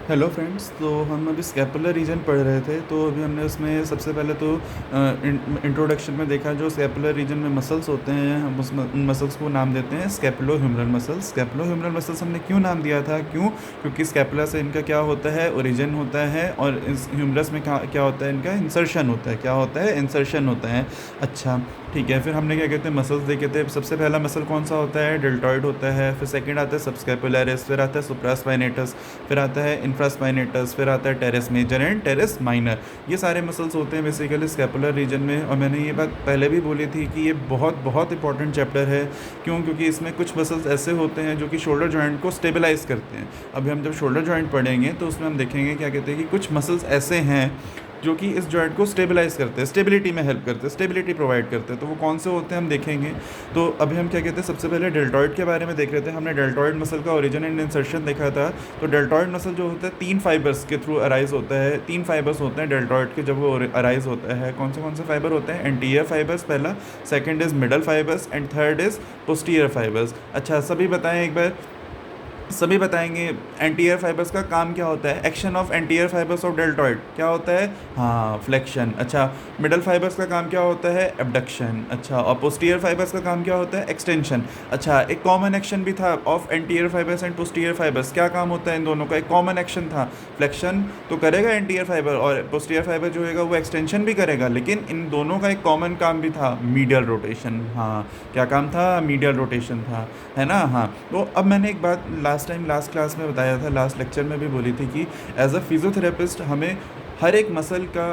Hello friends. तो हम अभी स्कैपुलर रीजन पढ़ रहे थे। तो अभी हमने उसमें सबसे पहले तो इंट्रोडक्शन में देखा जो स्कैपुलर रीजन में मसल्स होते हैं, हम उन मसल्स को नाम देते हैं स्कैपुलो ह्यूमरल मसल्स। स्कैपुलो ह्यूमरल मसल्स हमने क्यों नाम दिया था? क्यों? क्योंकि स्कैपुला से इनका क्या होता है, ओरिजिन होता है, और इस ह्यूमरस में क्या होता है, इनका इंसर्शन होता है। क्या होता है? इंसर्शन होता है। अच्छा, ठीक है। फिर हमने क्या कहते हैं, मसल्स देखे थे। सबसे पहला मसल कौन सा होता है? डेल्टॉइड होता है। फिर सेकंड आता है सबस्कैपुलरिस, फिर आता है सुप्रास्पाइनेटस, फिर आता है इंफ्रास्पाइनेटस, फिर आता है teres major and teres minor. ये सारे मसल्स होते हैं बेसिकली स्कैपुलर रीजन में। और मैंने ये बात पहले भी बोली थी कि ये बहुत बहुत इंपॉर्टेंट चैप्टर है। क्यों? क्योंकि इसमें कुछ मसल्स ऐसे होते हैं जो कि शोल्डर जॉइंट को स्टेबलाइज करते हैं। अभी हम जब शोल्डर जॉइंट पढ़ेंगे तो उसमें हम देखेंगे क्या कहते हैं कि कुछ मसल्स ऐसे हैं जो कि इस जॉइंट को स्टेबलाइज करते हैं, स्टेबिलिटी में हेल्प करते हैं, स्टेबिलिटी प्रोवाइड करते हैं। तो वो कौन से होते हैं हम देखेंगे। तो अभी हम क्या कहते हैं, सबसे पहले डेल्टॉइड के बारे में देख रहे थे। हमने डेल्टॉइड मसल का ओरिजिन एंड इंसर्शन देखा था। तो डेल्टॉइड मसल जो होता है 3 फाइबर्स के थ्रू अराइज होता है। 3 फाइबर्स होते हैं डेल्टॉइड के जब वो अराइज होता है। कौन से फाइबर होते हैं? एंटीरियर फाइबर्स पहला, second is middle fibres and third is posterior fibres. अच्छा, सभी बताएं एक बार, सभी बताएंगे एंटीरियर फाइबर्स का काम क्या होता है। Action of anterior fibres of deltoid क्या होता है? हाँ, फ्लेक्शन। अच्छा, मिडल फाइबर्स का काम क्या होता है? एबडक्शन। अच्छा, और पोस्टीरियर फाइबर्स का काम क्या होता है? एक्सटेंशन। अच्छा, एक कॉमन एक्शन भी था of anterior fibres and posterior fibres. क्या काम होता है इन दोनों का? एक कॉमन एक्शन था, फ्लेक्शन तो करेगा एंटीरियर फाइबर, और पोस्टीरियर फाइबर जो होगा वो एक्सटेंशन भी करेगा। लेकिन इन दोनों का एक कॉमन काम भी था, मीडियल रोटेशन। हाँ, क्या काम था? मीडियल रोटेशन था, है ना। हाँ, तो अब मैंने एक बात लास्ट क्लास में बताया था, लास्ट लेक्चर में भी बोली थी कि एज अ फिजियोथेरेपिस्ट हमें हर एक मसल का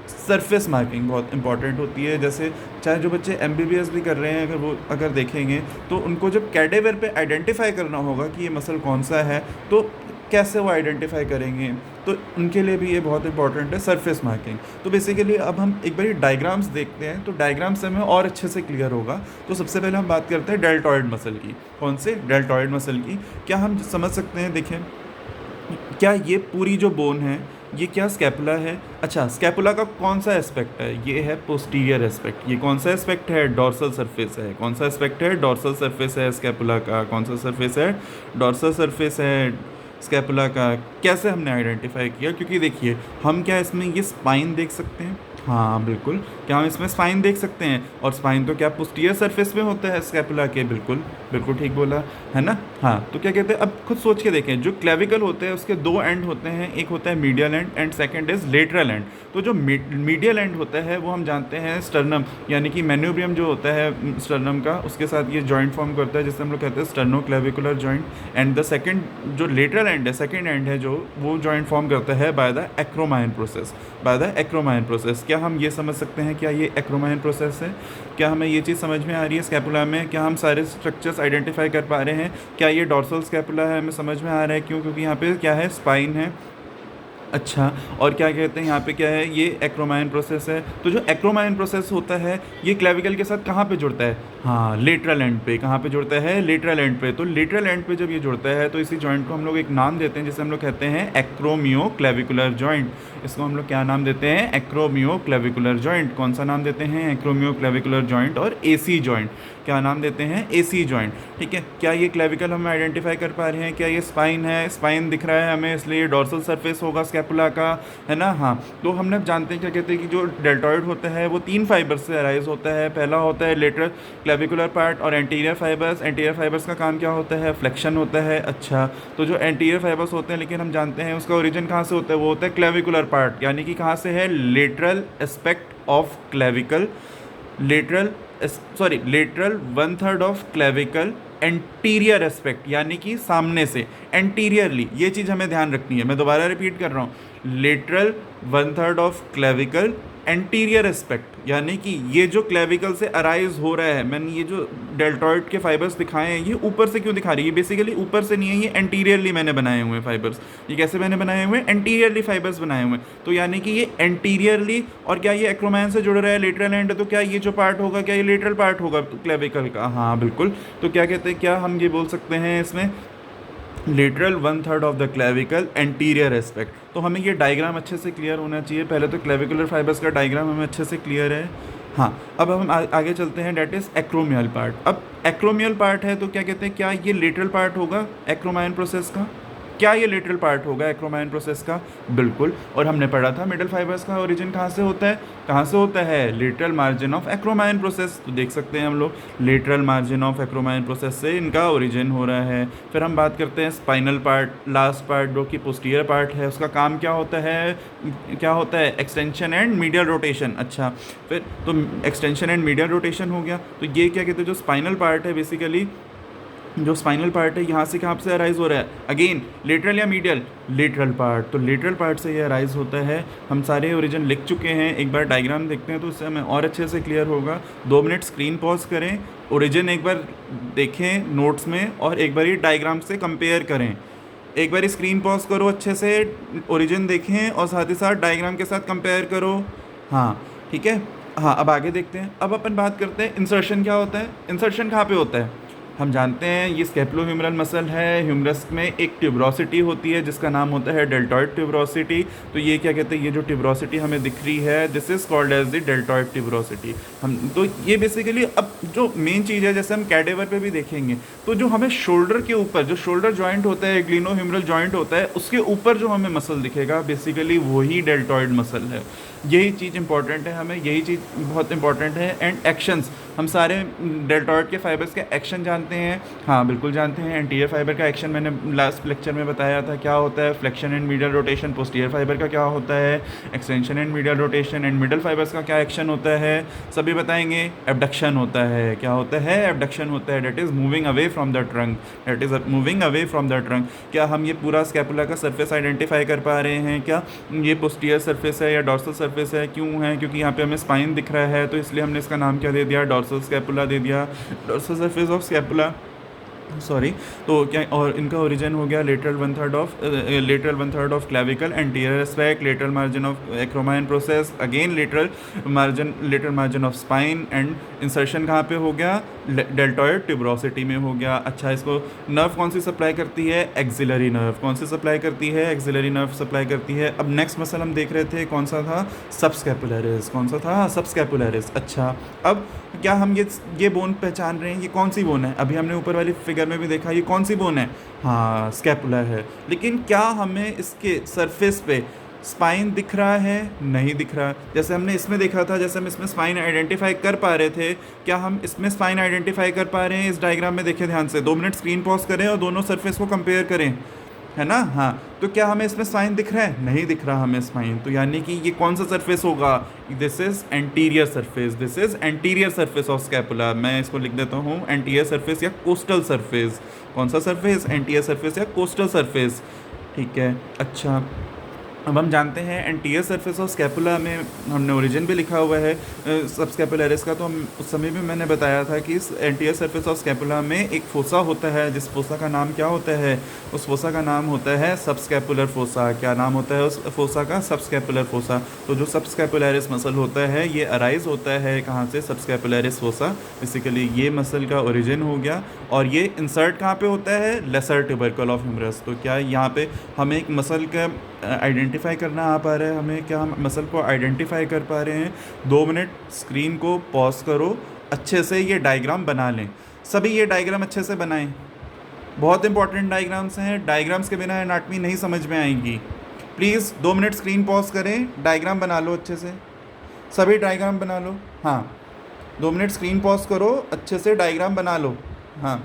सरफेस मार्किंग बहुत इंपॉर्टेंट होती है। जैसे चाहे जो बच्चे एमबीबीएस भी कर रहे हैं, अगर देखेंगे तो उनको जब कैडेवर पे आइडेंटिफाई करना होगा कि ये मसल कौन सा है, तो कैसे वो आइडेंटिफाई करेंगे, तो उनके लिए भी ये बहुत इंपॉर्टेंट है सरफेस मार्किंग। तो बेसिकली अब हम एक बार डायग्राम्स देखते हैं, तो डायग्राम से हमें और अच्छे से क्लियर होगा। तो सबसे पहले हम बात करते हैं डेल्टॉइड मसल की। कौन से? डेल्टॉइड मसल की। क्या हम समझ सकते हैं? देखें, क्या ये पूरी जो बोन है ये क्या स्कैपुला है? अच्छा, स्कैपुला का कौन सा एस्पेक्ट है? ये है पोस्टीरियर एस्पेक्ट। ये कौन सा एस्पेक्ट है? डॉर्सल सरफेस है। कौन सा एस्पेक्ट है? डॉर्सल सरफेस है स्कैपुला का। कौन सा सरफेस है? डॉर्सल सरफेस है स्कैपुला का। कैसे हमने आइडेंटिफाई किया? क्योंकि देखिए, हम क्या इसमें ये स्पाइन देख सकते हैं? हाँ बिल्कुल, क्या हम इसमें स्पाइन देख सकते हैं? और स्पाइन तो क्या पोस्टीरियर सरफेस में होता है स्कैपुला के। बिल्कुल बिल्कुल ठीक बोला, है ना। हाँ, तो क्या कहते हैं, अब खुद सोच के देखें, जो क्लेविकल होते हैं उसके 2 एंड होते हैं, एक होता है medial and and second is lateral and. तो जो मीडियल एंड होता है वो हम जानते हैं स्टर्नम, यानी कि मेन्यूब्रियम जो होता है स्टर्नम का, उसके साथ ये जॉइंट फॉर्म करता है जिससे हम लोग कहते हैं sterno clavicular joint. And the second जो लेटरल एंड है, सेकंड एंड है जो, वो जॉइंट फॉर्म करता है by the acromion process. By the acromion process. क्या हम ये समझ सकते हैं क्या ये एक्रोमाइन प्रोसेस है? क्या हमें ये चीज़ समझ में आ रही है स्कैपुला में? क्या हम सारे स्ट्रक्चर्स आइडेंटिफाई कर पा रहे हैं? क्या ये डॉर्सल स्कैपुला है? हमें समझ में आ रहा है। क्यों? क्योंकि यहाँ पे क्या है? स्पाइन है। अच्छा, और क्या कहते हैं यहाँ पे क्या है? ये एक्रोमाइन प्रोसेस है। तो जो एक्रोमाइन प्रोसेस होता है ये क्लेविकल के साथ कहाँ पे जुड़ता है? हाँ, लेटरल एंड पे। कहाँ पे जुड़ता है? लेटरल एंड पे। तो लेटरल एंड पे जब ये जुड़ता है तो इसी जॉइंट को हम लोग एक नाम देते हैं जिसे हम लोग कहते हैं एक्रोमियो क्लेविकुलर जॉइंट। इसको हम लोग क्या नाम देते हैं? एक्रोमियो क्लेविकुलर जॉइंट। कौन सा नाम देते हैं? एक्रोमियो क्लेविकुलर जॉइंट। और एसी जॉइंट, क्या नाम देते हैं? AC joint. ठीक है, क्या ये क्लेविकल हम आइडेंटिफाई कर पा रहे हैं? क्या ये स्पाइन है? स्पाइन दिख रहा है हमें, इसलिए डॉर्सल सरफेस होगा स्कैपुला का, है ना। हाँ, तो हमने जानते हैं क्या कहते हैं कि जो डेल्टॉइड होता है वो 3 फाइबर से अराइज होता है। पहला होता है लेटरल क्लेविकुलर पार्ट और एंटीरियर फाइबर्स। एंटीरियर फाइबर्स का काम क्या होता है? फ्लेक्शन होता है। अच्छा, तो जो एंटीरियर फाइबर्स होते हैं, लेकिन हम जानते हैं उसका ओरिजिन कहाँ से होता है? वो होता है क्लेविकुलर पार्ट, यानी कि कहाँ से है? Lateral aspect of clavicle. Lateral lateral 1/3 of clavicle anterior aspect, यानी कि सामने से, एंटीरियरली। ये चीज़ हमें ध्यान रखनी है। मैं दोबारा रिपीट कर रहा हूँ, lateral 1/3 of clavicle anterior aspect, यानी कि ये जो क्लेविकल से अराइज हो रहा है। मैंने ये जो डेल्टॉइड के फाइबर्स दिखाए हैं ये ऊपर से क्यों दिखा रही है? बेसिकली ऊपर से नहीं है, ये एंटीरियरली मैंने बनाए हुए हैं फाइबर्स। ये कैसे मैंने बनाए हुए हैं? एंटीरियरली फाइबर्स बनाए हुए हैं। तो यानी कि ये एंटीरियरली, और क्या ये एक्रोमाइन से जुड़ रहा है लेटरल एंड, तो क्या ये जो पार्ट होगा क्या ये लेटरल पार्ट होगा क्लेविकल का? हाँ बिल्कुल। तो क्या कहते हैं, क्या हम ये बोल सकते हैं इसमें lateral 1/3 of the clavicle anterior aspect. तो हमें ये डायग्राम अच्छे से क्लियर होना चाहिए। पहले तो क्लेविकुलर फाइबर्स का डायग्राम हमें अच्छे से क्लियर है। हाँ, अब हम आगे चलते हैं, डेट इज़ एक्रोमियल पार्ट। अब एक्रोमियल पार्ट है तो क्या कहते हैं, क्या ये लेटरल पार्ट होगा एक्रोमाइन प्रोसेस का? क्या ये लेटरल पार्ट होगा एक्रोमाइन प्रोसेस का? बिल्कुल। और हमने पढ़ा था मिडल फाइबर्स का ओरिजिन कहाँ से होता है? कहाँ से होता है? Lateral margin of acromion process. तो देख सकते हैं हम लोग lateral margin of acromion process से इनका ओरिजिन हो रहा है। फिर हम बात करते हैं स्पाइनल पार्ट, लास्ट पार्ट जो कि पोस्टीरियर पार्ट है, उसका काम क्या होता है? क्या होता है? Extension and medial rotation. अच्छा, फिर तो एक्सटेंशन एंड मीडियल रोटेशन हो गया। तो ये क्या कहते हैं, जो स्पाइनल पार्ट है बेसिकली, जो स्पाइनल पार्ट है यहाँ से कहाँ से अराइज हो रहा है? अगेन लेटरल या मीडियल? Lateral part. तो लेटरल पार्ट से ये अराइज होता है। हम सारे ओरिजिन लिख चुके हैं, एक बार डायग्राम देखते हैं तो उससे हमें और अच्छे से क्लियर होगा। 2 मिनट स्क्रीन पॉज करें, ओरिजिन एक बार देखें नोट्स में, और एक बार ये डायग्राम से कंपेयर करें। एक बार स्क्रीन पॉज करो, अच्छे से ओरिजिन देखें और साथ ही साथ डायग्राम के साथ कंपेयर करो। हाँ ठीक है। हाँ, अब आगे देखते हैं। अब अपन बात करते हैं इंसर्शन क्या होता है। इंसर्शन कहाँ पे होता है? हम जानते हैं ये स्केपुलोह्यूमरल मसल है। ह्यूमरस में एक ट्यूबरोसिटी होती है जिसका नाम होता है डेल्टॉइड ट्यूबरोसिटी। तो ये क्या कहते हैं, ये जो ट्यूबरोसिटी हमें दिख रही है, this is called as the deltoid tuberosity. हम तो ये बेसिकली अब जो मेन चीज़ है, जैसे हम कैडेवर पे भी देखेंगे, तो जो हमें शोल्डर के ऊपर जो शोल्डर जॉइंट होता है, ग्लिनोह्यूमरल जॉइंट होता है, उसके ऊपर जो हमें मसल दिखेगा बेसिकली वही डेल्टॉइड मसल है। यही चीज़ इंपॉर्टेंट है, हमें यही चीज़ बहुत इंपॉर्टेंट है। एंड एक्शंस, हम सारे डेल्टॉइड के फाइबर्स के एक्शन जानते हैं। हाँ बिल्कुल जानते हैं। एंटीरियर फाइबर का एक्शन मैंने लास्ट लेक्चर में बताया था क्या होता है। Flexion and medial rotation. Posterior fibre का क्या होता है? Extension and medial rotation. And middle fibres का क्या एक्शन होता है? सभी बताएंगे। एबडक्शन होता है। क्या होता है? एबडक्शन होता है। That is moving away from the trunk. That is moving away from the trunk. क्या हम ये पूरा स्कैपुला का सर्फेस आइडेंटिफाई कर पा रहे हैं? क्या ये पोस्टीरियर सर्फेस है या डॉर्सल सर्फेस है? क्यों है? क्योंकि यहाँ पे हमें स्पाइन दिख रहा है, तो इसलिए हमने इसका नाम क्या दे दिया? डॉर्सल स्कैपुला दे दिया। Dorsal surface of scapula, sorry. तो क्या, और इनका ओरिजिन हो गया lateral 1/3 of clavicle, anterior aspect, lateral margin of acromion process, again lateral margin of spine. And insertion कहाँ पे हो गया? डेल्टॉइड ट्यूबरोसिटी में हो गया। अच्छा, इसको नर्व कौन सी सप्लाई करती है? Axillary nerve. कौन सी सप्लाई करती है? एक्सिलरी नर्व सप्लाई करती है। अब नेक्स्ट मसल हम देख रहे थे, कौन सा था? सबस्कैपुलरिस। कौन सा था? सबस्कैपुलरिस। अच्छा, अब क्या हम ये बोन पहचान रहे हैं? ये कौन सी बोन है? अभी हमने ऊपर वाली फिगर में भी देखा, ये कौन सी बोन है? हाँ, स्कैपुला है। लेकिन क्या हमें इसके सरफेस पे स्पाइन दिख रहा है? नहीं दिख रहा। जैसे हमने इसमें देखा था, जैसे हम इसमें स्पाइन आइडेंटिफाई कर पा रहे थे, क्या हम इसमें स्पाइन आइडेंटिफाई कर पा रहे हैं? इस डायग्राम में देखें ध्यान से। 2 मिनट स्क्रीन पॉज करें और दोनों सरफेस को कंपेयर करें, है ना? हाँ, तो क्या हमें इसमें स्पाइन दिख रहा है? नहीं दिख रहा हमें स्पाइन। तो यानी कि ये कौन सा सरफेस होगा? This is anterior surface. This is anterior surface of scapula. मैं इसको लिख देता हूँ एंटीरियर सरफेस या कोस्टल सरफेस। कौन सा सरफेस? एंटीरियर सरफेस या कोस्टल सरफेस। ठीक है। अच्छा, अब हम जानते हैं एंटीरियर सरफेस ऑफ स्कैपुला में हमने ओरिजिन भी लिखा हुआ है सबस्कैपुलरिस का। तो हम उस समय भी मैंने बताया था कि इस एंटीरियर सरफेस ऑफ स्कैपुला में एक फोसा होता है, जिस फोसा का नाम क्या होता है? उस फोसा का नाम होता है सबस्कैपुलर फोसा। क्या नाम होता है उस फोसा का? Subscapular fossa. तो जो सबस्कैपुलरिस मसल होता है ये अराइज होता है कहाँ से? Subscapularis fossa. बेसिकली ये मसल का ओरिजिन हो गया। और ये इंसर्ट कहाँ पे होता है? Lesser tubercle of humerus. तो क्या यहाँ पे हमें एक मसल का आइडेंटिफाई करना आ पा रहा है? हमें क्या हम मसल को आइडेंटिफाई कर पा रहे हैं? 2 मिनट स्क्रीन को पॉज करो, अच्छे से ये डायग्राम बना लें। सभी ये डायग्राम अच्छे से बनाएं। बहुत इंपॉर्टेंट डायग्राम्स हैं, डायग्राम्स के बिना एनाटॉमी नहीं समझ में आएगी। प्लीज़ 2 मिनट स्क्रीन पॉज करें, डायग्राम बना लो अच्छे से, सभी डायग्राम बना लो। हाँ, 2 मिनट स्क्रीन पॉज करो, अच्छे से डायग्राम बना लो। हाँ,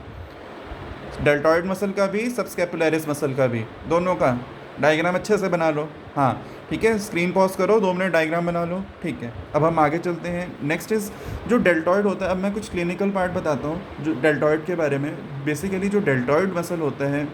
डेल्टॉइड मसल का भी, सबस्कैपुलरिस मसल का भी, दोनों का डायग्राम अच्छे से बना लो। हाँ ठीक है, स्क्रीन पॉज करो, 2 मिनट डायग्राम बना लो। ठीक है, अब हम आगे चलते हैं। नेक्स्ट इज़ जो डेल्टॉइड होता है। अब मैं कुछ क्लिनिकल पार्ट बताता हूँ जो डेल्टॉइड के बारे में। बेसिकली जो डेल्टॉइड मसल होता है,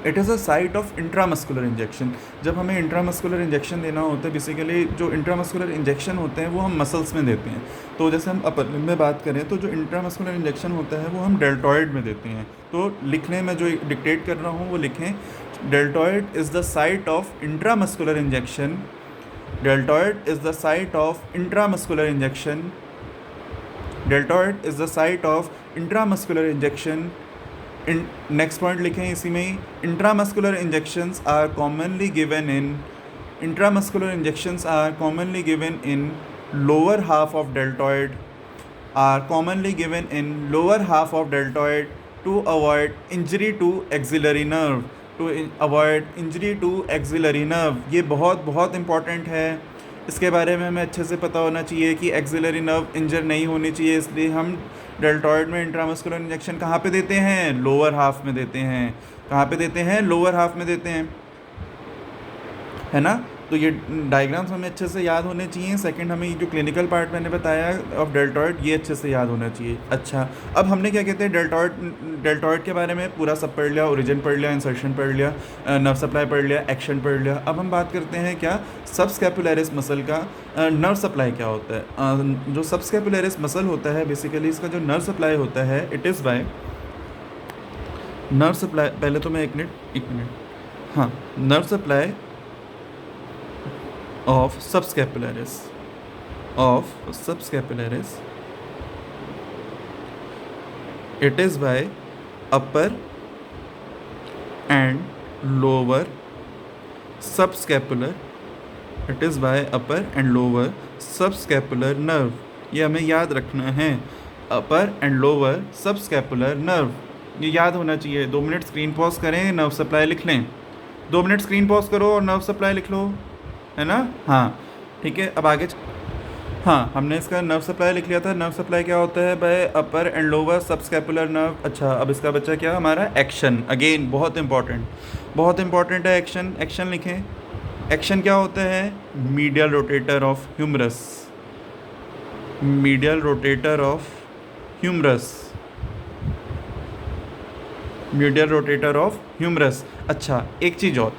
it is a site of intramuscular injection. जब हमें इंट्रामस्कुलर इंजेक्शन देना होता है, बेसिकली जो इंट्रामस्कुलर इंजेक्शन होते हैं वो हम मसल्स में देते हैं। तो जैसे हम अपर लिम्ब में बात करें तो जो इंट्रामस्कुलर इंजेक्शन होता है वो हम डेल्टॉइड में देते हैं। तो लिखने में जो डिक्टेट कर रहा हूँ वो लिखें, deltoid is the site of intramuscular injection. Deltoid is the site of intramuscular injection. Deltoid is the site of intramuscular injection. In next point लिखें इसी में ही, intramuscular injections are commonly given in intramuscular injections are commonly given in lower half of deltoid, are commonly given in lower half of deltoid to avoid injury to axillary nerve. To avoid injury to axillary nerve. ये बहुत बहुत important है, इसके बारे में हमें अच्छे से पता होना चाहिए कि एक्सिलरी नर्व इंजर नहीं होनी चाहिए, इसलिए हम डेल्टॉइड में इंट्रामस्कुलर इंजेक्शन कहाँ पे देते हैं? लोअर हाफ में देते हैं। कहाँ पे देते हैं? लोअर हाफ में देते हैं, है ना। तो ये डायग्राम्स हमें अच्छे से याद होने चाहिए। सेकंड, हमें जो क्लिनिकल पार्ट मैंने बताया ऑफ डेल्टॉइड, ये अच्छे से याद होना चाहिए। अच्छा, अब हमने क्या कहते हैं डेल्टॉइड के बारे में पूरा सब पढ़ लिया, ओरिजिन पढ़ लिया, इंसर्शन पढ़ लिया, नर्व सप्लाई पढ़ लिया, एक्शन पढ़ लिया। अब हम बात करते हैं क्या सबस्कैपुलरिस मसल का नर्व सप्लाई क्या होता है। जो सबस्कैपुलरिस मसल होता है बेसिकली इसका जो नर्व सप्लाई होता है it is by nerve supply. पहले तो मैं एक मिनट हाँ, nerve supply of subscapularis it is by upper and lower subscapular nerve। ये हमें याद रखना है, अपर एंड लोअर सबस्कैपुलर नर्व, ये याद होना चाहिए। 2 मिनट स्क्रीन पॉज करें, नर्व सप्लाई लिख लें। 2 मिनट स्क्रीन पॉज करो और नर्व सप्लाई लिख लो, है ना। हाँ ठीक है, अब आगे हाँ, हमने इसका नर्व सप्लाई लिख लिया था। नर्व सप्लाई क्या होता है? By upper and lower subscapular nerve. अच्छा, अब इसका बच्चा क्या हमारा? एक्शन। अगेन बहुत इंपॉर्टेंट है एक्शन। एक्शन लिखें। एक्शन क्या होता है? Medial rotator of humerus. अच्छा, एक चीज़ और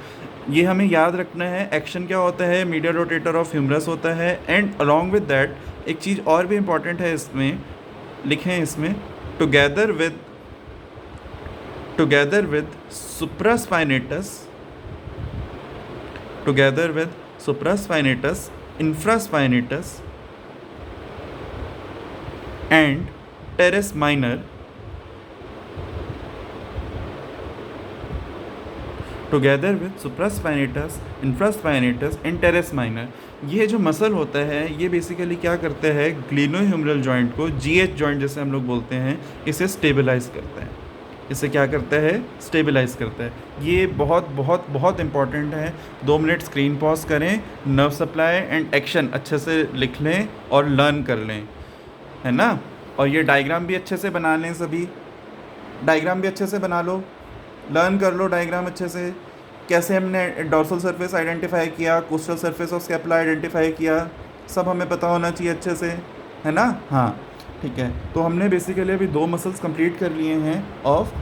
ये हमें याद रखना है, एक्शन क्या होता है? मीडियल रोटेटर ऑफ ह्यूमरस होता है। एंड अलॉन्ग विद दैट एक चीज़ और भी इंपॉर्टेंट है, इसमें लिखें, इसमें together with supraspinatus infraspinatus and teres minor, together with supraspinatus infraspinatus and teres minor. ये जो मसल होता है ये बेसिकली क्या करता है? ग्लिनोह्यूमरल जॉइंट को, GH जॉइंट जैसे हम लोग बोलते हैं, इसे स्टेबलाइज करता है। इसे क्या करता है? स्टेबलाइज करता है। ये बहुत इंपॉर्टेंट है। 2 मिनट स्क्रीन पॉज करें, नर्व सप्लाई एंड एक्शन अच्छे से लिख लें और लर्न कर लें, है ना। और ये डायग्राम भी अच्छे से बना लें, सभी डायग्राम भी अच्छे से बना लो, लर्न कर लो डायग्राम अच्छे से। कैसे हमने डॉर्सल सरफेस आइडेंटिफाई किया, coastal surface of scapula identify किया, सब हमें पता होना चाहिए अच्छे से, है ना। हाँ ठीक है, तो हमने बेसिकली अभी 2 मसल्स कंप्लीट कर लिए हैं of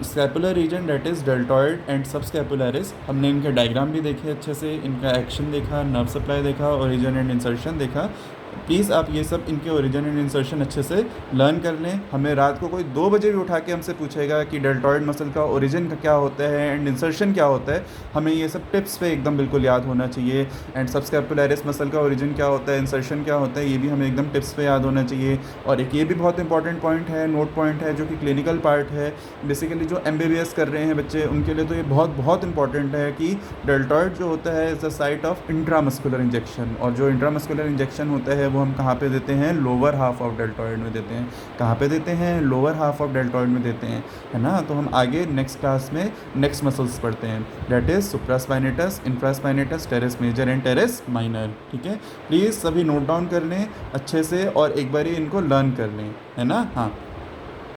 scapular region, that is deltoid and subscapularis. हमने इनके डायग्राम भी देखे अच्छे से, इनका एक्शन देखा, नर्व सप्लाई देखा, ओरिजिन एंड इंसर्शन देखा। प्लीज़ आप ये सब इनके ओरिजिन एंड इंसर्शन अच्छे से लर्न कर लें। हमें रात को कोई 2 बजे भी उठा के हमसे पूछेगा कि डेल्टॉइड मसल का ओरिजिन क्या होता है एंड इंसर्शन क्या होता है, हमें ये सब टिप्स पे एकदम बिल्कुल याद होना चाहिए। एंड सबस्कैपुलरिस मसल का ओरिजिन क्या होता है, इंसर्शन क्या होता है, ये भी हमें एकदम टिप्स पे याद होना चाहिए। और एक ये भी बहुत इंपॉर्टेंट पॉइंट है, नोट पॉइंट है, जो कि क्लिनिकल पार्ट है। बेसिकली जो MBBS कर रहे हैं बच्चे, उनके लिए तो ये बहुत इंपॉर्टेंट है कि डेल्टॉइड जो होता है is the site of intramuscular injection. और जो इंट्रामस्कुलर इंजेक्शन होता है वो हम कहाँ पे देते हैं? लोअर हाफ ऑफ डेल्टॉइड में देते हैं। कहाँ पे देते हैं? लोअर हाफ ऑफ डेल्टॉइड में देते हैं, है ना। तो हम आगे नेक्स्ट क्लास में नेक्स्ट मसल्स पढ़ते हैं, that is supraspinatus, infraspinatus, teres major and teres minor. ठीक है, प्लीज़ सभी नोट डाउन कर लें अच्छे से और एक बार इनको लर्न कर लें, है ना। हाँ।